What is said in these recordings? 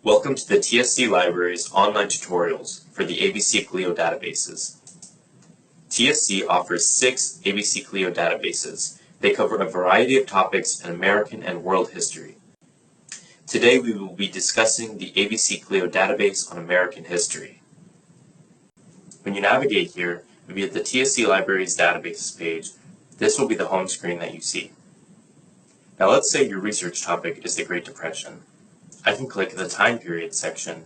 Welcome to the TSC Library's online tutorials for the ABC-CLIO databases. TSC offers 6 ABC-CLIO databases. They cover a variety of topics in American and world history. Today we will be discussing the ABC-CLIO database on American history. When you navigate here, you'll be at the TSC Library's databases page. This will be the home screen that you see. Now let's say your research topic is the Great Depression. I can click the Time Period section,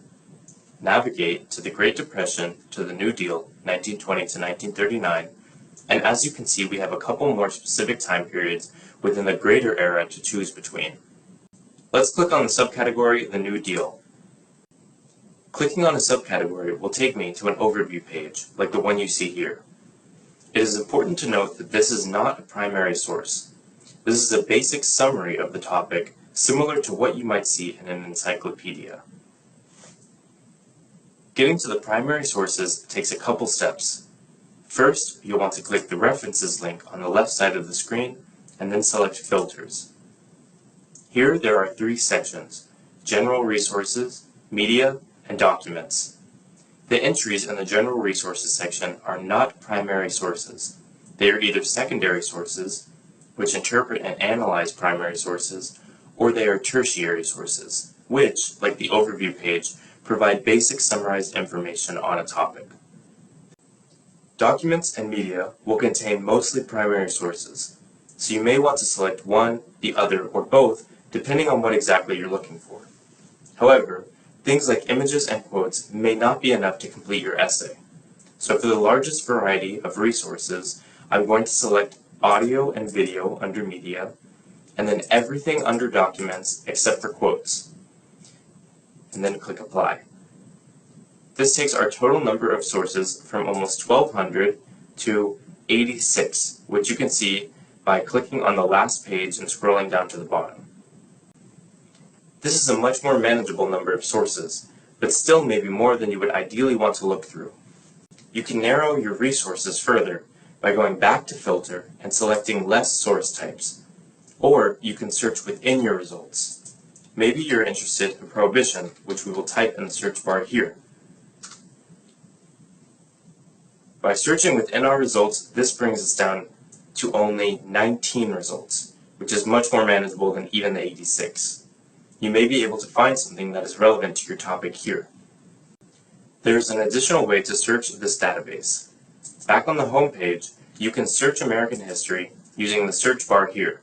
navigate to the Great Depression to the New Deal, 1920 to 1939, and as you can see we have a couple more specific time periods within the greater era to choose between. Let's click on the subcategory The New Deal. Clicking on a subcategory will take me to an overview page, like the one you see here. It is important to note that this is not a primary source. This is a basic summary of the topic, similar to what you might see in an encyclopedia. Getting to the primary sources takes a couple steps. First, you'll want to click the References link on the left side of the screen, and then select Filters. Here there are 3 sections: General Resources, Media, and Documents. The entries in the General Resources section are not primary sources. They are either secondary sources, which interpret and analyze primary sources, or they are tertiary sources, which, like the overview page, provide basic summarized information on a topic. Documents and media will contain mostly primary sources, so you may want to select one, the other, or both, depending on what exactly you're looking for. However, things like images and quotes may not be enough to complete your essay. So for the largest variety of resources, I'm going to select audio and video under media, and then everything under documents except for quotes, and then click Apply. This takes our total number of sources from almost 1,200 to 86, which you can see by clicking on the last page and scrolling down to the bottom. This is a much more manageable number of sources, but still maybe more than you would ideally want to look through. You can narrow your resources further by going back to Filter and selecting less source types, or you can search within your results. Maybe you're interested in Prohibition, which we will type in the search bar here. By searching within our results, this brings us down to only 19 results, which is much more manageable than even the 86. You may be able to find something that is relevant to your topic here. There is an additional way to search this database. Back on the home page, you can search American history using the search bar here.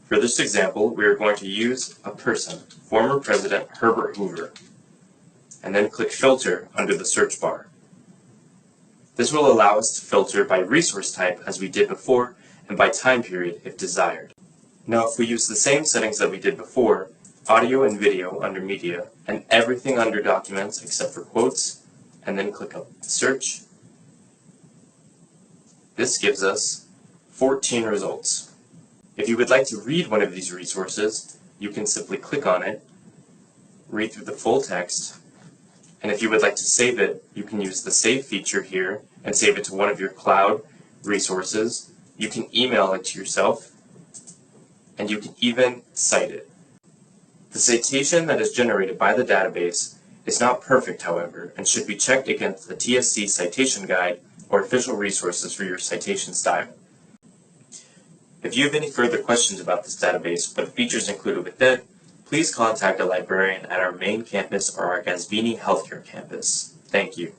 For this example, we are going to use a person, former President Herbert Hoover, and then click Filter under the search bar. This will allow us to filter by resource type as we did before, and by time period if desired. Now if we use the same settings that we did before, audio and video under media, and everything under documents except for quotes, and then click up Search, this gives us 14 results. If you would like to read one of these resources, you can simply click on it, read through the full text, and if you would like to save it, you can use the Save feature here and save it to one of your cloud resources. You can email it to yourself, and you can even cite it. The citation that is generated by the database is not perfect, however, and should be checked against the TSC citation guide or official resources for your citation style. If you have any further questions about this database or the features included with it, please contact a librarian at our main campus or our Gasvini Healthcare campus. Thank you.